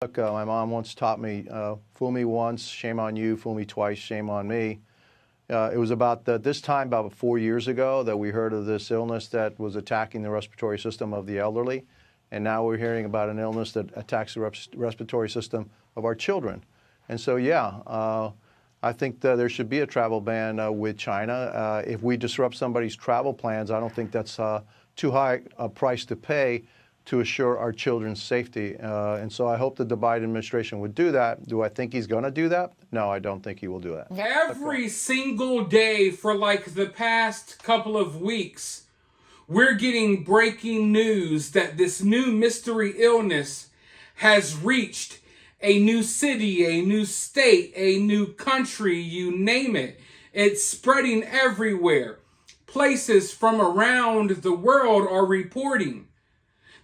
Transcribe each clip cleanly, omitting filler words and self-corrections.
Look, my mom once taught me, fool me once, shame on you, fool me twice, shame on me. It was about this time, about 4 years ago, that we heard of this illness that was attacking the respiratory system of the elderly. And now we're hearing about an illness that attacks the respiratory system of our children. And so, yeah, I think that there should be a travel ban with China. If we disrupt somebody's travel plans, I don't think that's too high a price to pay to assure our children's safety. And so I hope that the Biden administration would do that. Do I think he's going to do that? No, I don't think he will do that. Every single day for like the past couple of weeks, we're getting breaking news that this new mystery illness has reached a new city, a new state, a new country, you name it. It's spreading everywhere. Places from around the world are reporting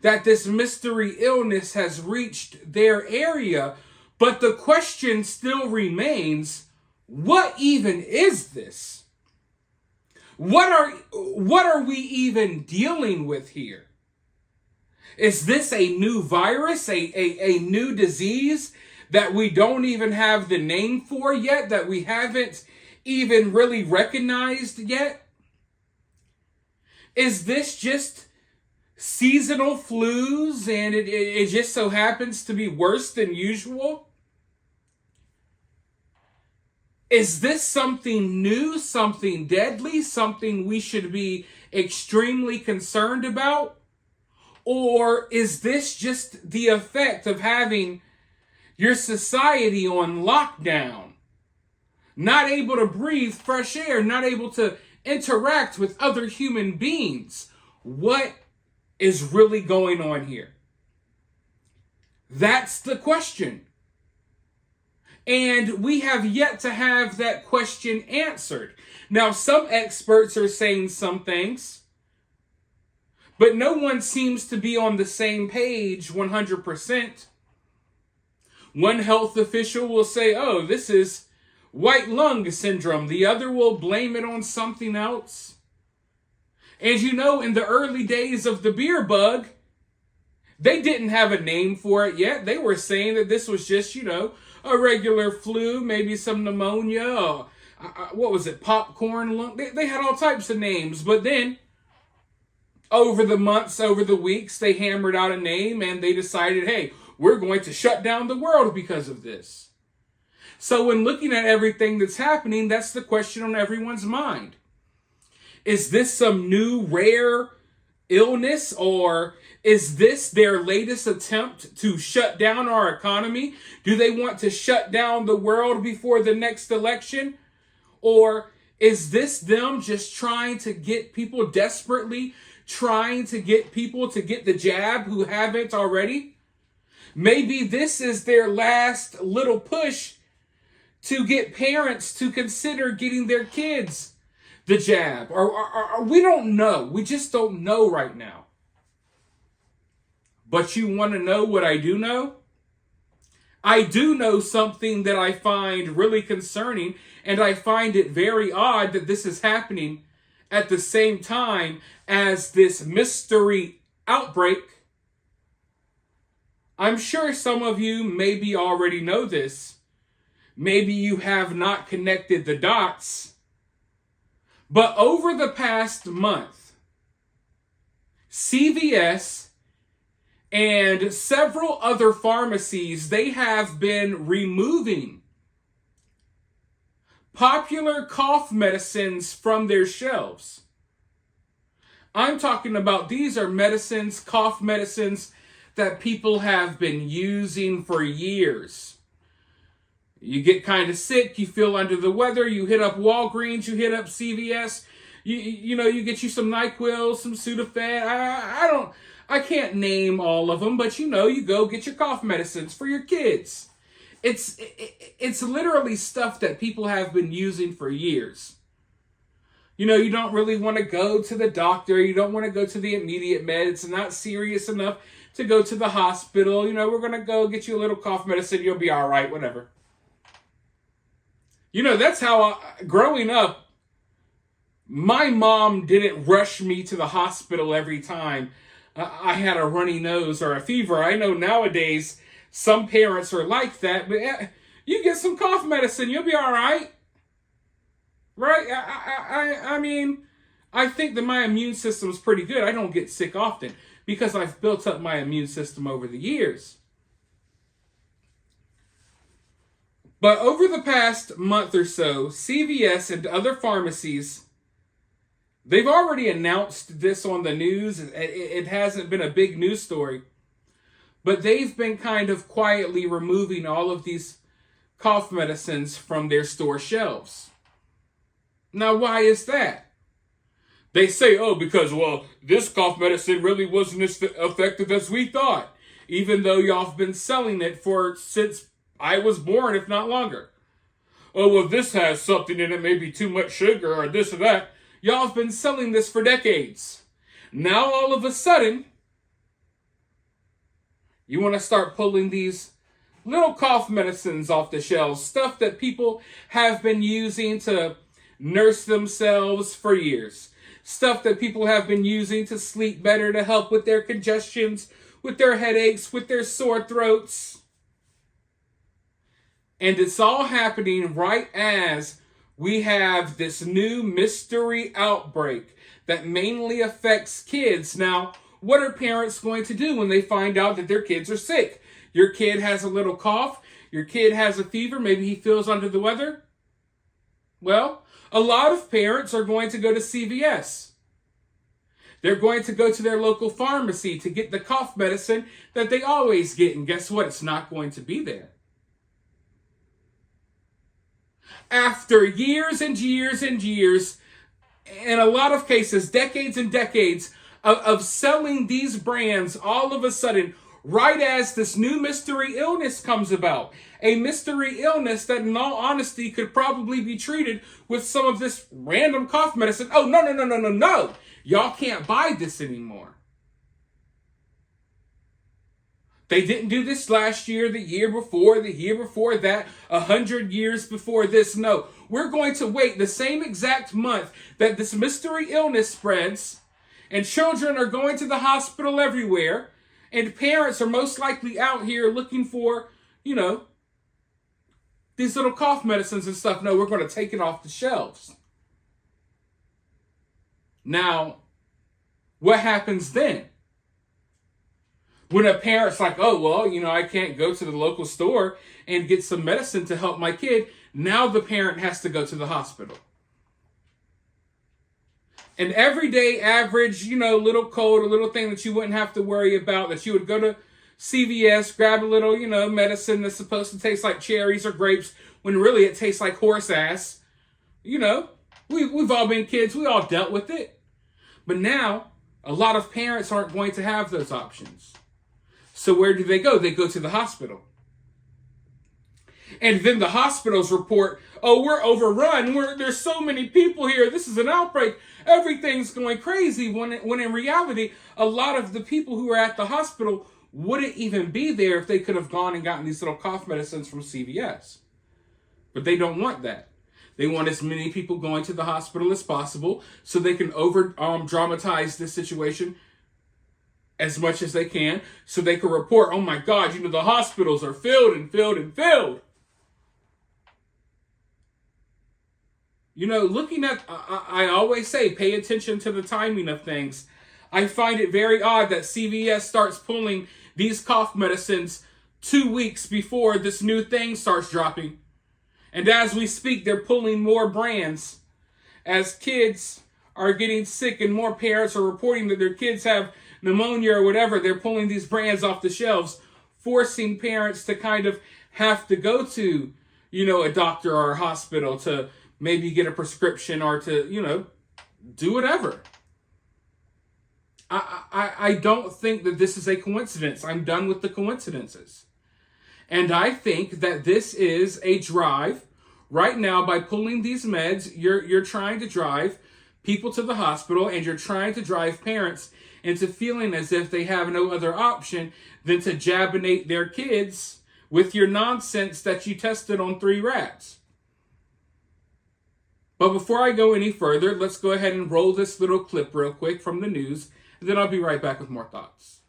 that this mystery illness has reached their area. But the question still remains, what even is this? What are we even dealing with here? Is this a new virus, a new disease that we don't even have the name for yet, that we haven't even really recognized yet? Is this just seasonal flus and it just so happens to be worse than usual? Is this something new, something deadly, something we should be extremely concerned about? Or is this just the effect of having your society on lockdown? Not able to breathe fresh air, not able to interact with other human beings. What is really going on here? That's the question. And we have yet to have that question answered. Now, some experts are saying some things, but no one seems to be on the same page 100%. One health official will say, oh, this is white lung syndrome. The other will blame it on something else. And you know, in the early days of the beer bug, they didn't have a name for it yet. They were saying that this was just, a regular flu, maybe some pneumonia, or, what was it, popcorn lung. They had all types of names. But then, over the months, over the weeks, they hammered out a name and they decided, hey, we're going to shut down the world because of this. So when looking at everything that's happening, that's the question on everyone's mind. Is this some new rare illness, or is this their latest attempt to shut down our economy? Do they want to shut down the world before the next election? Or is this them just trying to get people desperately, trying to get people to get the jab who haven't already? Maybe this is their last little push to get parents to consider getting their kids the jab. Or we don't know. We just don't know right now. But you want to know what I do know? I do know something that I find really concerning, and I find it very odd that this is happening at the same time as this mystery outbreak. I'm sure some of you maybe already know this. Maybe you have not connected the dots. But over the past month, CVS and several other pharmacies, they have been removing popular cough medicines from their shelves. I'm talking about these are medicines, cough medicines, that people have been using for years. You get kind of sick, you feel under the weather, you hit up Walgreens, you hit up CVS, you get you some NyQuil, some Sudafed. I can't name all of them, but you go get your cough medicines for your kids. It's literally stuff that people have been using for years. You don't really want to go to the doctor, you don't want to go to the immediate med, it's not serious enough to go to the hospital. We're going to go get you a little cough medicine, you'll be all right, whatever. That's how, growing up, my mom didn't rush me to the hospital every time I had a runny nose or a fever. I know nowadays Some parents are like that, but you get some cough medicine, you'll be all right. Right? I mean, I think that my immune system is pretty good. I don't get sick often because I've built up my immune system over the years. But over the past month or so, CVS and other pharmacies, they've already announced this on the news. It hasn't been a big news story. But they've been kind of quietly removing all of these cough medicines from their store shelves. Now, why is that? They say, oh, because, well, this cough medicine really wasn't as effective as we thought, even though y'all have been selling it since I was born, if not longer. Oh, well, this has something in it, maybe too much sugar or this or that. Y'all have been selling this for decades. Now, all of a sudden, you want to start pulling these little cough medicines off the shelves, stuff that people have been using to nurse themselves for years, stuff that people have been using to sleep better, to help with their congestions, with their headaches, with their sore throats. And it's all happening right as we have this new mystery outbreak that mainly affects kids. Now, what are parents going to do when they find out that their kids are sick? Your kid has a little cough. Your kid has a fever. Maybe he feels under the weather. Well, a lot of parents are going to go to CVS. They're going to go to their local pharmacy to get the cough medicine that they always get. And guess what? It's not going to be there. After years and years and years, in a lot of cases, decades and decades of selling these brands, all of a sudden, right as this new mystery illness comes about, a mystery illness that in all honesty could probably be treated with some of this random cough medicine. Oh, no. Y'all can't buy this anymore. They didn't do this last year, the year before that, 100 years before this. No, we're going to wait the same exact month that this mystery illness spreads, and children are going to the hospital everywhere, and parents are most likely out here looking for, these little cough medicines and stuff. No, we're going to take it off the shelves. Now, what happens then? When a parent's like, oh, well, I can't go to the local store and get some medicine to help my kid. Now the parent has to go to the hospital. An everyday average, little cold, a little thing that you wouldn't have to worry about, that you would go to CVS, grab a little, medicine that's supposed to taste like cherries or grapes, when really it tastes like horse ass. We've all been kids. We all dealt with it. But now, a lot of parents aren't going to have those options. So where do they go? They go to the hospital. And then the hospitals report, oh, we're overrun. There's so many people here. This is an outbreak. Everything's going crazy. When in reality, a lot of the people who are at the hospital wouldn't even be there if they could have gone and gotten these little cough medicines from CVS. But they don't want that. They want as many people going to the hospital as possible so they can dramatize this situation as much as they can, so they can report, oh my God, the hospitals are filled and filled and filled. Looking at, I always say, pay attention to the timing of things. I find it very odd that CVS starts pulling these cough medicines 2 weeks before this new thing starts dropping. And as we speak, they're pulling more brands. As kids are getting sick and more parents are reporting that their kids have pneumonia or whatever, they're pulling these brands off the shelves, forcing parents to kind of have to go to, a doctor or a hospital to maybe get a prescription or to, do whatever. I don't think that this is a coincidence. I'm done with the coincidences. And I think that this is a drive. Right now, by pulling these meds, you're trying to drive people to the hospital, and you're trying to drive parents into feeling as if they have no other option than to jabinate their kids with your nonsense that you tested on 3 rats. But before I go any further, let's go ahead and roll this little clip real quick from the news, and then I'll be right back with more thoughts.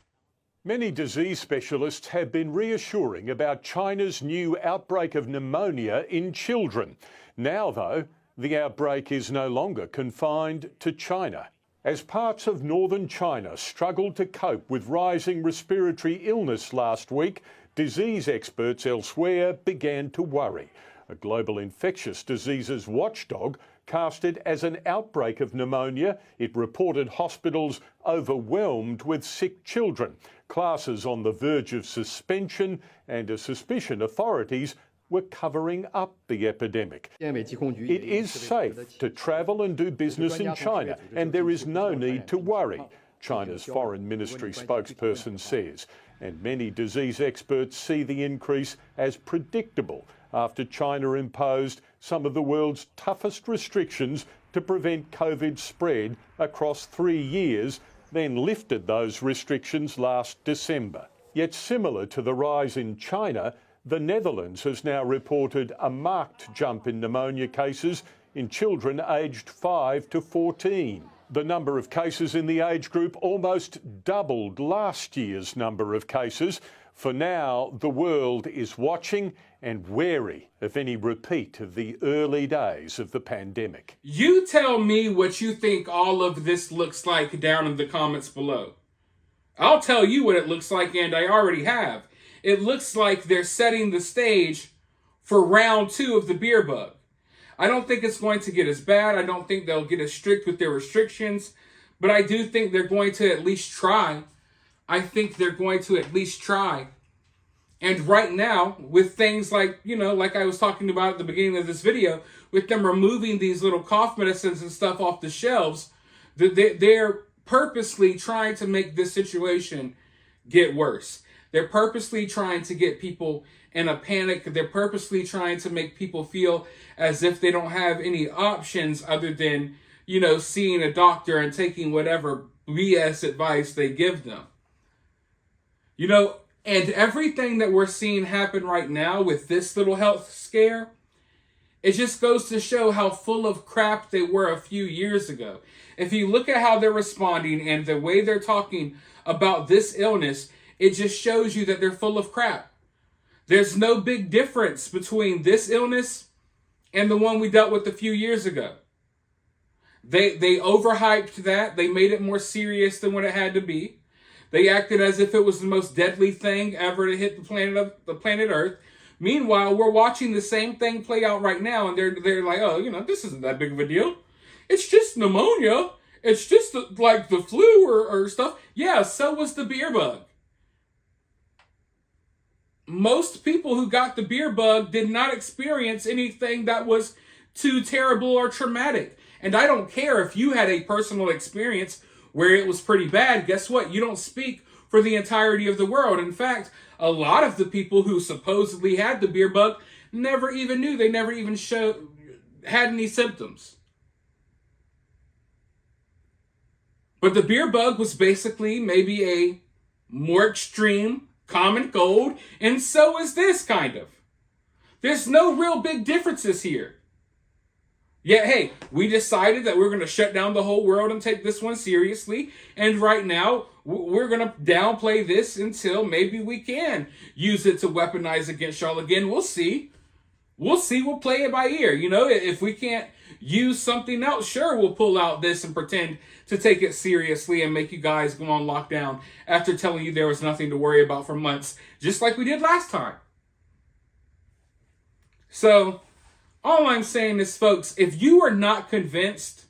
Many disease specialists have been reassuring about China's new outbreak of pneumonia in children. Now, though, the outbreak is no longer confined to China. As parts of northern China struggled to cope with rising respiratory illness last week, disease experts elsewhere began to worry. A global infectious diseases watchdog cast it as an outbreak of pneumonia. It reported hospitals overwhelmed with sick children, classes on the verge of suspension, and a suspicion authorities were covering up the epidemic. It is safe to travel and do business in China, and there is no need to worry, China's foreign ministry spokesperson says. And many disease experts see the increase as predictable after China imposed some of the world's toughest restrictions to prevent COVID spread across 3 years, then lifted those restrictions last December. Yet similar to the rise in China, the Netherlands has now reported a marked jump in pneumonia cases in children aged 5 to 14. The number of cases in the age group almost doubled last year's number of cases. For now, the world is watching and wary of any repeat of the early days of the pandemic. You tell me what you think all of this looks like down in the comments below. I'll tell you what it looks like, and I already have. It looks like they're setting the stage for round 2 of the beer bug. I don't think it's going to get as bad. I don't think they'll get as strict with their restrictions, but I do think they're going to at least try. I think they're going to at least try. And right now, with things like, like I was talking about at the beginning of this video, with them removing these little cough medicines and stuff off the shelves, they're purposely trying to make this situation get worse. They're purposely trying to get people in a panic. They're purposely trying to make people feel as if they don't have any options other than, seeing a doctor and taking whatever BS advice they give them. And everything that we're seeing happen right now with this little health scare, it just goes to show how full of crap they were a few years ago. If you look at how they're responding and the way they're talking about this illness, it just shows you that they're full of crap. There's no big difference between this illness and the one we dealt with a few years ago. They overhyped that. They made it more serious than what it had to be. They acted as if it was the most deadly thing ever to hit the planet Earth. Meanwhile, we're watching the same thing play out right now, and they're like, oh, this isn't that big of a deal. It's just pneumonia. It's just like the flu or stuff. Yeah, so was the beer bug. Most people who got the beer bug did not experience anything that was too terrible or traumatic. And I don't care if you had a personal experience where it was pretty bad. Guess what? You don't speak for the entirety of the world. In fact, a lot of the people who supposedly had the beer bug never even knew. They never even had any symptoms. But the beer bug was basically maybe a more extreme common cold, and so is this kind of. There's no real big differences here. Yet, hey, we decided that we're going to shut down the whole world and take this one seriously. And right now, we're going to downplay this until maybe we can use it to weaponize against y'all again. We'll see. We'll see. We'll play it by ear. If we can't use something else, sure, we'll pull out this and pretend to take it seriously and make you guys go on lockdown after telling you there was nothing to worry about for months, just like we did last time. So, all I'm saying is, folks, if you are not convinced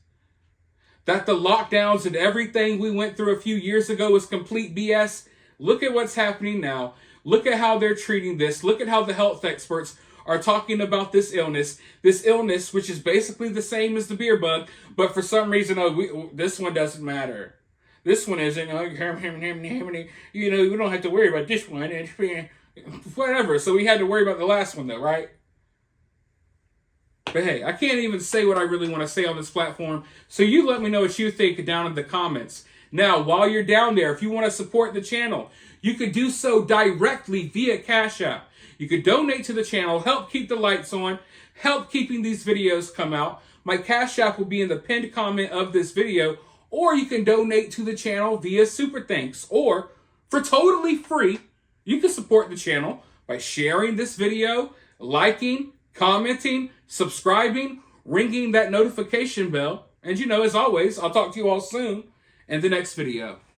that the lockdowns and everything we went through a few years ago is complete BS, look at what's happening now. Look at how they're treating this. Look at how the health experts are talking about this illness, which is basically the same as the beer bug, but for some reason, this one doesn't matter. This one isn't. We don't have to worry about this one. Whatever. So we had to worry about the last one, though, right? But hey, I can't even say what I really want to say on this platform. So you let me know what you think down in the comments. Now, while you're down there, if you want to support the channel, you could do so directly via CashApp. You could donate to the channel, help keep the lights on, help keeping these videos come out. My CashApp will be in the pinned comment of this video, or you can donate to the channel via Super Thanks, or for totally free. You can support the channel by sharing this video, liking, commenting, subscribing, ringing that notification bell. And as always, I'll talk to you all soon in the next video.